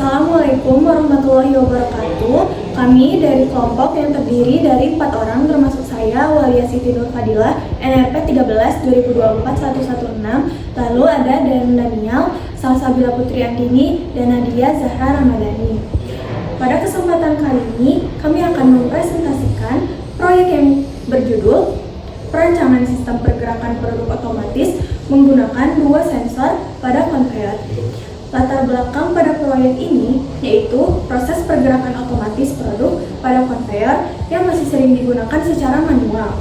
Assalamualaikum warahmatullahi wabarakatuh. Kami dari kelompok yang terdiri dari 4 orang termasuk saya, Walia Siti Nur Fadilah, NRP 13 2024 116. Lalu ada Dan Daniel, Salsabila Putri Andini, dan Nadia Zahra Ramadhani. Pada kesempatan kali ini, kami akan mempresentasikan proyek yang berjudul Perancangan Sistem Pergerakan Produk Otomatis menggunakan 2 sensor pada konveyor. Latar belakang pada proyek ini yaitu proses pergerakan otomatis produk pada konveyor yang masih sering digunakan secara manual,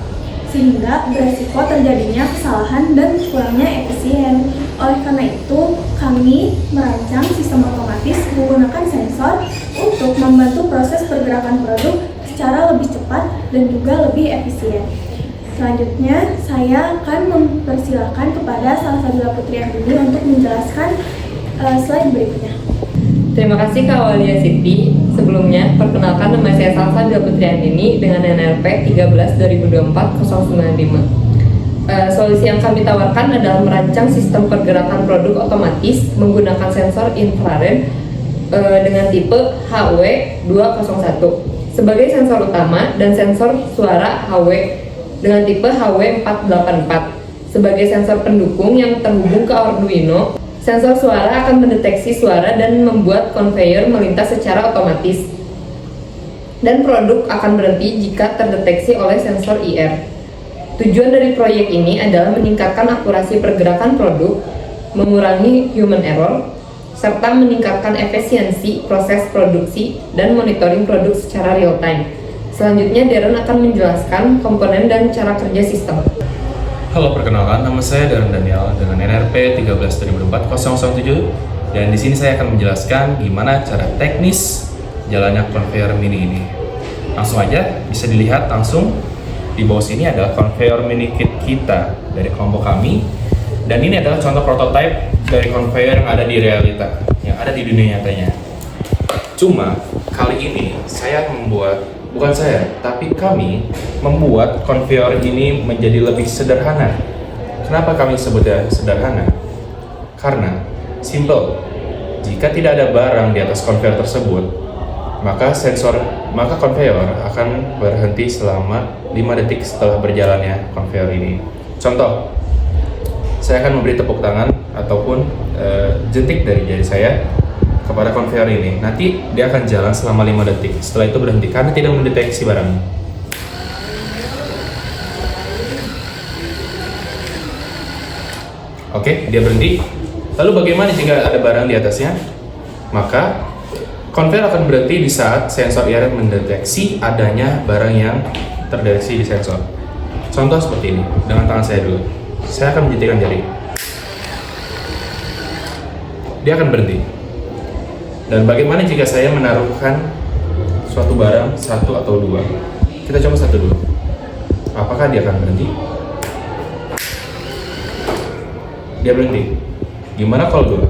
sehingga beresiko terjadinya kesalahan dan kurangnya efisien. Oleh karena itu, kami merancang sistem otomatis menggunakan sensor untuk membantu proses pergerakan produk secara lebih cepat dan juga lebih efisien. Selanjutnya, saya akan mempersilahkan kepada Salsabila Putri Andini untuk menjelaskan slide berikutnya. Terima kasih Kak Walia Siti. Sebelumnya, perkenalkan nama saya Salsabila Putri Andini dengan NRP 13 2024 095. Solusi yang kami tawarkan adalah merancang sistem pergerakan produk otomatis menggunakan sensor infrared dengan tipe HW201 sebagai sensor utama dan sensor suara HW dengan tipe HW484 sebagai sensor pendukung yang terhubung ke Arduino. Sensor suara akan mendeteksi suara dan membuat konveyor melintas secara otomatis. Dan produk akan berhenti jika terdeteksi oleh sensor IR. Tujuan dari proyek ini adalah meningkatkan akurasi pergerakan produk, mengurangi human error, serta meningkatkan efisiensi proses produksi dan monitoring produk secara real time. Selanjutnya, Darren akan menjelaskan komponen dan cara kerja sistem. Halo, perkenalkan, nama saya Darren Daniel dengan NRP 13 2024 007, dan di sini saya akan menjelaskan gimana cara teknis jalannya konveyor mini ini. Langsung aja, bisa dilihat langsung di bawah sini adalah konveyor mini kit kita dari kelompok kami, dan ini adalah contoh prototipe dari konveyor yang ada di realita, yang ada di dunia nyatanya. Cuma kali ini tapi kami membuat konveyor ini menjadi lebih sederhana. Kenapa kami sebutnya sederhana? Karena simple. Jika tidak ada barang di atas konveyor tersebut, maka konveyor akan berhenti selama 5 detik setelah berjalannya konveyor ini. Contoh, saya akan memberi tepuk tangan ataupun jentik dari jari saya kepada konveyor ini. Nanti dia akan jalan selama 5 detik. Setelah itu berhenti karena tidak mendeteksi barang. Oke, dia berhenti. Lalu bagaimana jika ada barang di atasnya? Maka konveyor akan berhenti di saat sensor IR mendeteksi adanya barang yang terdeteksi di sensor. Contoh seperti ini, dengan tangan saya dulu. Saya akan menjentikan jari. Dia akan berhenti. Dan bagaimana jika saya menaruhkan suatu barang 1 atau 2? Kita coba 1 dulu. Apakah dia akan berhenti? Dia berhenti. Gimana kalau 2?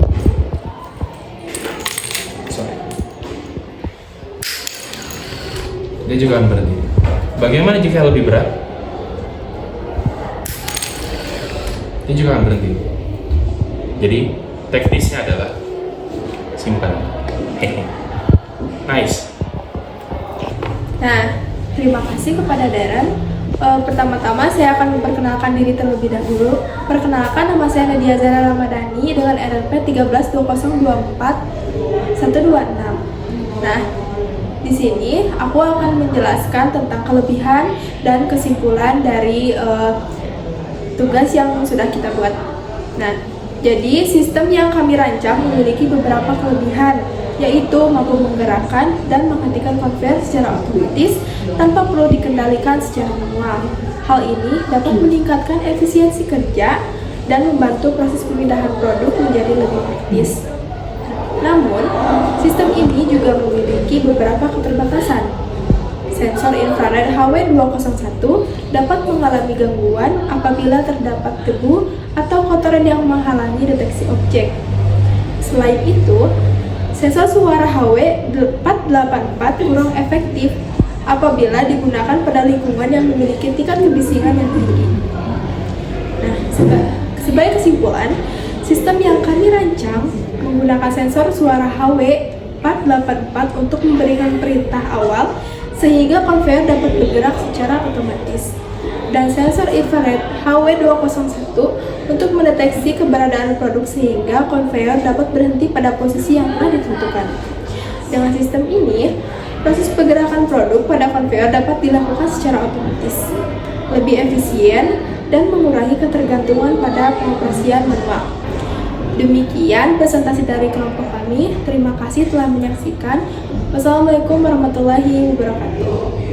Dia juga akan berhenti. Bagaimana jika lebih berat? Dia juga akan berhenti. Jadi teknisnya adalah simpan. Nice. Nah, terima kasih kepada Darren. Pertama-tama saya akan memperkenalkan diri terlebih dahulu. Perkenalkan, nama saya Nadia Zahra Ramadhani dengan NRP 13 2024 126. Nah, di sini aku akan menjelaskan tentang kelebihan dan kesimpulan dari tugas yang sudah kita buat. Nah, jadi sistem yang kami rancang memiliki beberapa kelebihan, yaitu mampu menggerakkan dan menghentikan konveyor secara otomatis tanpa perlu dikendalikan secara manual. Hal ini dapat meningkatkan efisiensi kerja dan membantu proses pemindahan produk menjadi lebih praktis. Namun, sistem ini juga memiliki beberapa keterbatasan. Sensor infrared HW201 dapat mengalami gangguan apabila terdapat debu atau kotoran yang menghalangi deteksi objek. Selain itu, sensor suara HW484 kurang efektif apabila digunakan pada lingkungan yang memiliki tingkat kebisingan yang tinggi. Nah, sebagai kesimpulan, sistem yang kami rancang menggunakan sensor suara HW 484 untuk memberikan perintah awal sehingga konveyor dapat bergerak secara otomatis. Dan sensor infrared HW201 untuk mendeteksi keberadaan produk sehingga konveyor dapat berhenti pada posisi yang telah ditentukan. Dengan sistem ini, proses pergerakan produk pada konveyor dapat dilakukan secara otomatis, lebih efisien, dan mengurangi ketergantungan pada pengoperasian manual. Demikian presentasi dari kelompok kami. Terima kasih telah menyaksikan. Wassalamualaikum warahmatullahi wabarakatuh.